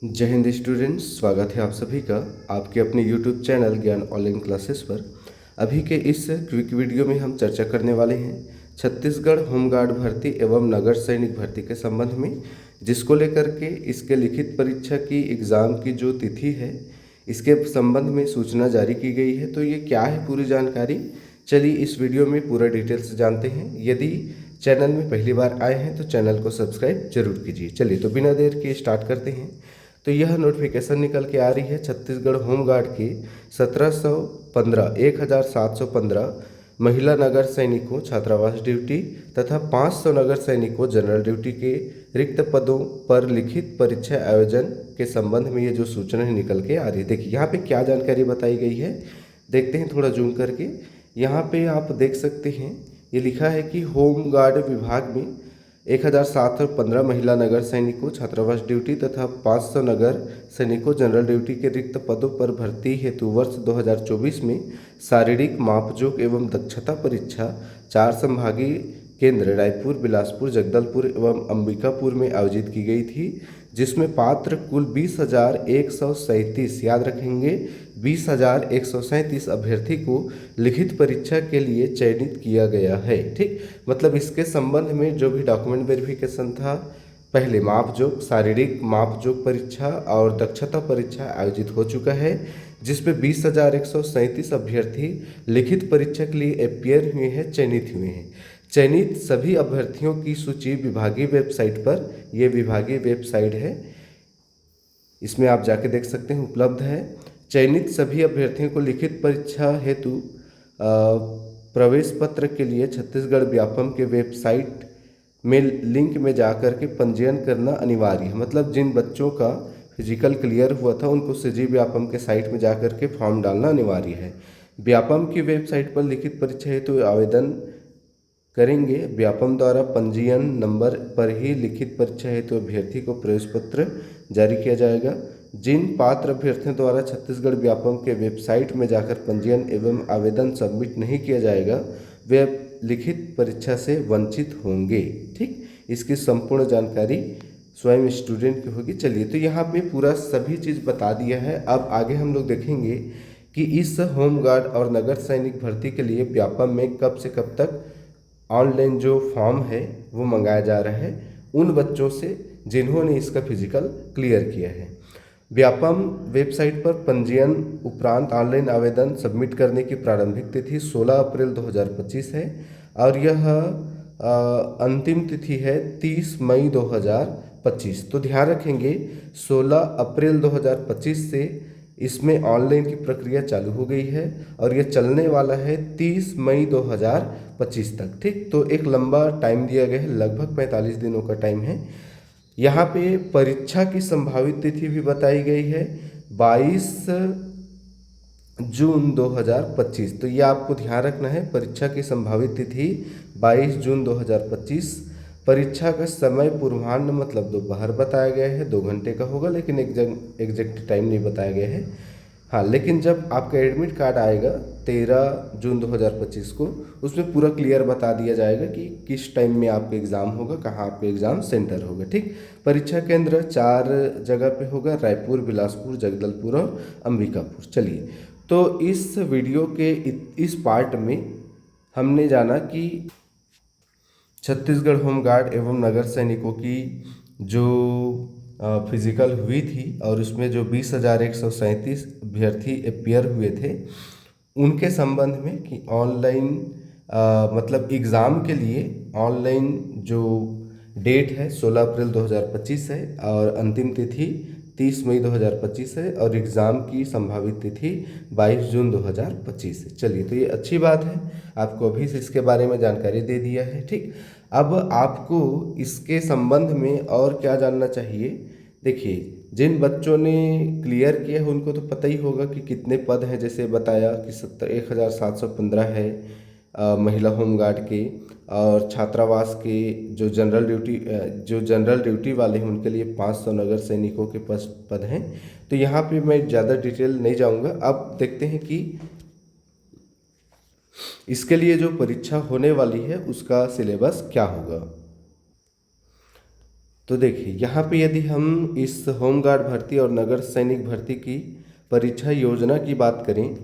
जय हिंद स्टूडेंट्स, स्वागत है आप सभी का आपके अपने यूट्यूब चैनल ज्ञान ऑनलाइन क्लासेस पर। अभी के इस क्विक वीडियो में हम चर्चा करने वाले हैं छत्तीसगढ़ होमगार्ड भर्ती एवं नगर सैनिक भर्ती के संबंध में, जिसको लेकर के इसके लिखित परीक्षा की एग्ज़ाम की जो तिथि है इसके संबंध में सूचना जारी की गई है। तो ये क्या है पूरी जानकारी, चलिए इस वीडियो में पूरा डिटेल से जानते हैं। यदि चैनल में पहली बार आए हैं तो चैनल को सब्सक्राइब जरूर कीजिए। चलिए तो बिना देर के स्टार्ट करते हैं। तो यह नोटिफिकेशन निकल के आ रही है छत्तीसगढ़ होमगार्ड के 1715 महिला नगर सैनिकों छात्रावास ड्यूटी तथा 500 नगर सैनिकों जनरल ड्यूटी के रिक्त पदों पर लिखित परीक्षा आयोजन के संबंध में ये जो सूचना है निकल के आ रही है। देखिए यहाँ पे क्या जानकारी बताई गई है, देखते हैं थोड़ा जूम करके। यहाँ पे आप देख सकते हैं ये लिखा है कि होमगार्ड विभाग में 1715 महिला नगर सैनिकों छात्रावास ड्यूटी तथा 500 नगर सैनिकों जनरल ड्यूटी के रिक्त पदों पर भर्ती हेतु वर्ष 2024 में शारीरिक मापजोक एवं दक्षता परीक्षा 4 संभागीय केंद्र रायपुर, बिलासपुर, जगदलपुर एवं अंबिकापुर में आयोजित की गई थी, जिसमें पात्र कुल 20,137, याद रखेंगे 20,137 अभ्यर्थी को लिखित परीक्षा के लिए चयनित किया गया है। ठीक, मतलब इसके संबंध में जो भी डॉक्यूमेंट वेरिफिकेशन था, पहले मापजोक, शारीरिक मापजोक परीक्षा और दक्षता परीक्षा आयोजित हो चुका है, जिसमें 20,137 अभ्यर्थी लिखित परीक्षा के लिए अपियर हुए हैं, चयनित हुए हैं। चयनित सभी अभ्यर्थियों की सूची विभागीय वेबसाइट पर, यह विभागीय वेबसाइट है, इसमें आप जाके देख सकते हैं, उपलब्ध है। चयनित सभी अभ्यर्थियों को लिखित परीक्षा हेतु प्रवेश पत्र के लिए छत्तीसगढ़ व्यापम के वेबसाइट में लिंक में जाकर के पंजीयन करना अनिवार्य है। मतलब जिन बच्चों का फिजिकल क्लियर हुआ था उनको सीजी व्यापम के साइट में जाकर के फॉर्म डालना अनिवार्य है। व्यापम की वेबसाइट पर लिखित परीक्षा हेतु आवेदन करेंगे। व्यापम द्वारा पंजीयन नंबर पर ही लिखित परीक्षा हेतु अभ्यर्थी को प्रवेश पत्र जारी किया जाएगा। जिन पात्र अभ्यर्थियों द्वारा छत्तीसगढ़ व्यापम के वेबसाइट में जाकर पंजीयन एवं आवेदन सबमिट नहीं किया जाएगा वे लिखित परीक्षा से वंचित होंगे। ठीक, इसकी संपूर्ण जानकारी स्वयं स्टूडेंट की होगी। चलिए तो यहाँ पे पूरा सभी चीज़ बता दिया है। अब आगे हम लोग देखेंगे कि इस होमगार्ड और नगर सैनिक भर्ती के लिए व्यापम में कब से कब तक ऑनलाइन जो फॉर्म है वो मंगाया जा रहा है उन बच्चों से जिन्होंने इसका फिजिकल क्लियर किया है। व्यापम वेबसाइट पर पंजीयन उपरांत ऑनलाइन आवेदन सबमिट करने की प्रारंभिक तिथि 16 अप्रैल 2025 है और यह अंतिम तिथि है 30 मई 2025। तो ध्यान रखेंगे 16 अप्रैल 2025 से इसमें ऑनलाइन की प्रक्रिया चालू हो गई है और यह चलने वाला है 30 मई 2025 तक। ठीक, तो एक लंबा टाइम दिया गया है, लगभग 45 दिनों का टाइम है। यहाँ पे परीक्षा की संभावित तिथि भी बताई गई है 22 जून 2025। तो ये आपको ध्यान रखना है, परीक्षा की संभावित तिथि 22 जून 2025। परीक्षा का समय पूर्वाह्न मतलब दोपहर बताया गया है, 2 घंटे का होगा, लेकिन एग्जैक्ट टाइम नहीं बताया गया है। हाँ, लेकिन जब आपका एडमिट कार्ड आएगा 13 जून 2025 को, उसमें पूरा क्लियर बता दिया जाएगा कि किस टाइम में आपका एग्ज़ाम होगा, कहाँ आपका एग्ज़ाम सेंटर होगा। ठीक, परीक्षा केंद्र 4 जगह पे होगा, रायपुर, बिलासपुर, जगदलपुर और अंबिकापुर। चलिए तो इस वीडियो के इस पार्ट में हमने जाना कि छत्तीसगढ़ होमगार्ड एवं नगर सैनिकों की जो फिजिकल हुई थी और उसमें जो 20,137 अभ्यर्थी अपियर हुए थे उनके संबंध में कि ऑनलाइन मतलब एग्ज़ाम के लिए ऑनलाइन जो डेट है 16 अप्रैल 2025 है और अंतिम तिथि 30 मई 2025 है और एग्ज़ाम की संभावित तिथि 22 जून 2025 है। चलिए तो ये अच्छी बात है, आपको अभी से इसके बारे में जानकारी दे दिया है। ठीक, अब आपको इसके संबंध में और क्या जानना चाहिए। देखिए, जिन बच्चों ने क्लियर किया है उनको तो पता ही होगा कि कितने पद हैं, जैसे बताया कि 17,1,715 है महिला होमगार्ड के, और छात्रावास के जो जनरल ड्यूटी वाले हैं उनके लिए 500 नगर सैनिकों के पद हैं। तो यहाँ पे मैं ज़्यादा डिटेल नहीं जाऊँगा। अब देखते हैं कि इसके लिए जो परीक्षा होने वाली है उसका सिलेबस क्या होगा। तो देखिए यहाँ पे यदि हम इस होमगार्ड भर्ती और नगर सैनिक भर्ती की परीक्षा योजना की बात करें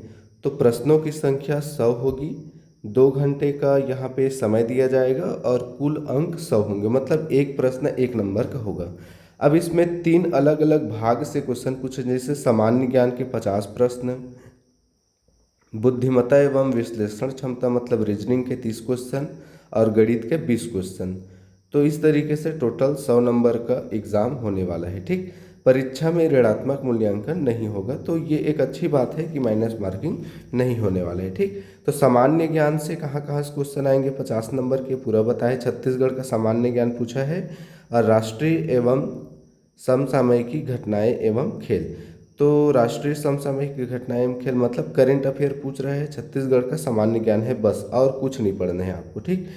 तो प्रश्नों की संख्या 100 होगी। 2 घंटे का यहाँ पे समय दिया जाएगा और कुल अंक 100 होंगे, मतलब एक प्रश्न 1 नंबर का होगा। अब इसमें 3 अलग अलग भाग से क्वेश्चन पूछे, जैसे सामान्य ज्ञान के 50 प्रश्न, बुद्धिमत्ता एवं विश्लेषण क्षमता मतलब रीजनिंग के 30 क्वेश्चन और गणित के 20 क्वेश्चन। तो इस तरीके से टोटल 100 नंबर का एग्ज़ाम होने वाला है। ठीक, परीक्षा में ऋणात्मक मूल्यांकन नहीं होगा, तो ये एक अच्छी बात है कि माइनस मार्किंग नहीं होने वाला है। ठीक, तो सामान्य ज्ञान से कहाँ कहाँ से क्वेश्चन आएंगे 50 नंबर के पूरा बताए। छत्तीसगढ़ का सामान्य ज्ञान पूछा है और राष्ट्रीय एवं समसामयिकी घटनाएं एवं खेल। तो राष्ट्रीय समसामयिक घटनाएं एवं खेल मतलब करेंट अफेयर पूछ रहा है। छत्तीसगढ़ का सामान्य ज्ञान है बस, और कुछ नहीं पढ़ना है आपको। ठीक,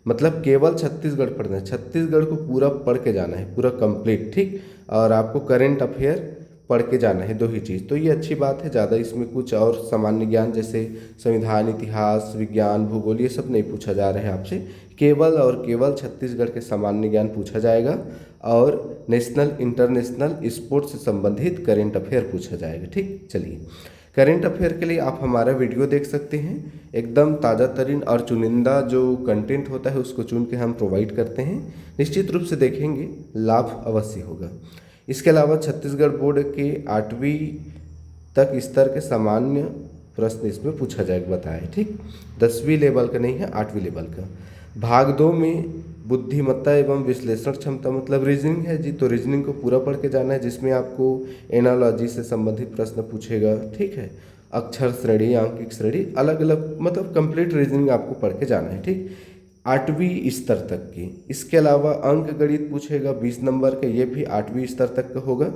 मतलब केवल छत्तीसगढ़ पढ़ना है, छत्तीसगढ़ को पूरा पढ़ के जाना है, पूरा कंप्लीट। ठीक, और आपको करेंट अफेयर पढ़ के जाना है, 2 ही चीज़। तो ये अच्छी बात है, ज़्यादा इसमें कुछ और सामान्य ज्ञान जैसे संविधान, इतिहास, विज्ञान, भूगोल ये सब नहीं पूछा जा रहा है आपसे। केवल और केवल छत्तीसगढ़ के सामान्य ज्ञान पूछा जाएगा और नेशनल इंटरनेशनल स्पोर्ट्स से संबंधित करेंट अफेयर पूछा जाएगा। ठीक, चलिए करेंट अफेयर के लिए आप हमारा वीडियो देख सकते हैं। एकदम ताज़ा तरीन और चुनिंदा जो कंटेंट होता है उसको चुन के हम प्रोवाइड करते हैं। निश्चित रूप से देखेंगे, लाभ अवश्य होगा। इसके अलावा छत्तीसगढ़ बोर्ड के 8वीं तक स्तर के सामान्य प्रश्न इसमें पूछा जाएगा, बताएं। ठीक, 10वीं लेवल का नहीं है, 8वीं लेवल का। भाग 2 में बुद्धिमत्ता एवं विश्लेषण क्षमता मतलब रीजनिंग है जी, तो रीजनिंग को पूरा पढ़ के जाना है, जिसमें आपको एनालॉजी से संबंधित प्रश्न पूछेगा। ठीक है, अक्षर श्रेणी, आंकिक श्रेणी, अलग अलग मतलब कंप्लीट रीजनिंग आपको पढ़ के जाना है। ठीक, 8वीं स्तर तक की। इसके अलावा अंक गणित पूछेगा 20 नंबर का, ये भी 8वीं स्तर तक का होगा।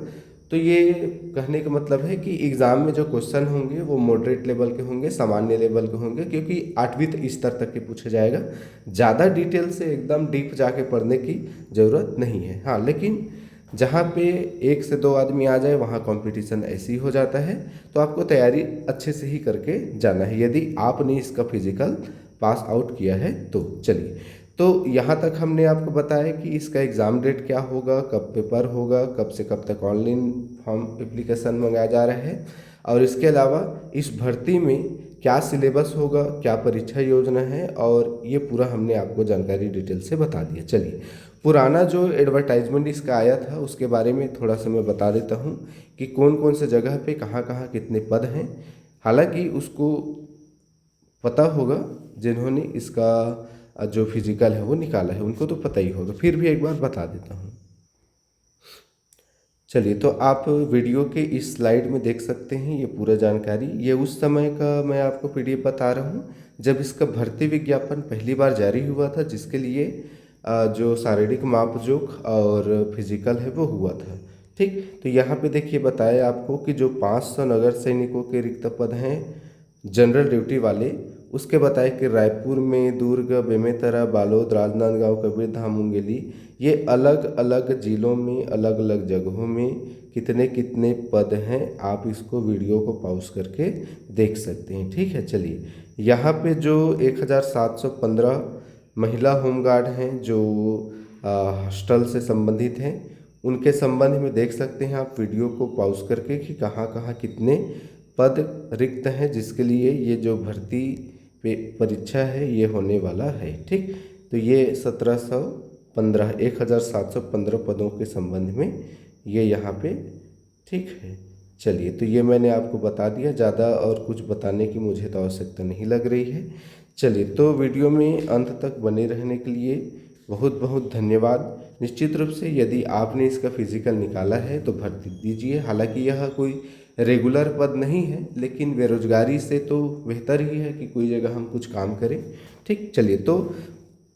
तो ये कहने का मतलब है कि एग्ज़ाम में जो क्वेश्चन होंगे वो मॉडरेट लेवल के होंगे, सामान्य लेवल के होंगे, क्योंकि 8वीं स्तर तक के पूछा जाएगा। ज़्यादा डिटेल से एकदम डीप जाके पढ़ने की ज़रूरत नहीं है। हाँ, लेकिन जहाँ पे 1 से 2 आदमी आ जाए वहाँ कंपटीशन ऐसे ही हो जाता है, तो आपको तैयारी अच्छे से ही करके जाना है यदि आपने इसका फिजिकल पास आउट किया है तो। चलिए, तो यहाँ तक हमने आपको बताया कि इसका एग्ज़ाम डेट क्या होगा, कब पेपर होगा, कब से कब तक ऑनलाइन फॉर्म एप्लीकेशन मंगाया जा रहा है, और इसके अलावा इस भर्ती में क्या सिलेबस होगा, क्या परीक्षा योजना है, और ये पूरा हमने आपको जानकारी डिटेल से बता दिया। चलिए, पुराना जो एडवर्टाइजमेंट इसका आया था उसके बारे में थोड़ा सा मैं बता देता हूँ कि कौन कौन से जगह पे कहाँ कहाँ कितने पद हैं। हालांकि उसको पता होगा, जिन्होंने इसका जो फिजिकल है वो निकाला है उनको तो पता ही होगा, फिर भी एक बार बता देता हूँ। चलिए, तो आप वीडियो के इस स्लाइड में देख सकते हैं ये पूरा जानकारी। ये उस समय का मैं आपको PDF बता रहा हूँ जब इसका भर्ती विज्ञापन पहली बार जारी हुआ था, जिसके लिए जो शारीरिक मापजोख और फिजिकल है वो हुआ था। ठीक, तो यहाँ पे देखिए बताया आपको कि जो 500 नगर सैनिकों के रिक्त पद हैं जनरल ड्यूटी वाले, उसके बताए कि रायपुर में, दुर्ग, बेमेतरा, बालोद, राजनांदगांव, कबीरधाम, मुंगेली, ये अलग अलग ज़िलों में अलग अलग जगहों में कितने कितने पद हैं, आप इसको वीडियो को पॉज करके देख सकते हैं। ठीक है, चलिए यहाँ पे जो 1715 महिला होमगार्ड हैं जो हॉस्टल से संबंधित हैं, उनके संबंध में देख सकते हैं आप वीडियो को पॉज करके कि कहाँ कहाँ कितने पद रिक्त हैं, जिसके लिए ये जो भर्ती पे परीक्षा है ये होने वाला है। ठीक, तो ये 1715 पदों के संबंध में ये यहाँ पे ठीक है। चलिए, तो ये मैंने आपको बता दिया, ज़्यादा और कुछ बताने की मुझे तो आवश्यकता नहीं लग रही है। चलिए, तो वीडियो में अंत तक बने रहने के लिए बहुत बहुत धन्यवाद। निश्चित रूप से यदि आपने इसका फिजिकल निकाला है तो भर्ती दीजिए। हालांकि यह कोई रेगुलर पद नहीं है, लेकिन बेरोजगारी से तो बेहतर ही है कि कोई जगह हम कुछ काम करें। ठीक, चलिए, तो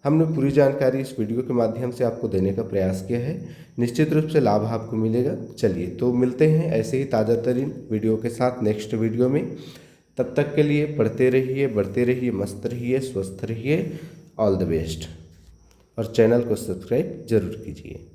हमने पूरी जानकारी इस वीडियो के माध्यम से आपको देने का प्रयास किया है। निश्चित रूप से लाभ आपको मिलेगा। चलिए, तो मिलते हैं ऐसे ही ताज़ा तरीन वीडियो के साथ नेक्स्ट वीडियो में। तब तक के लिए पढ़ते रहिए, बढ़ते रहिए, मस्त रहिए, स्वस्थ रहिए। ऑल द बेस्ट, और चैनल को सब्सक्राइब जरूर कीजिए।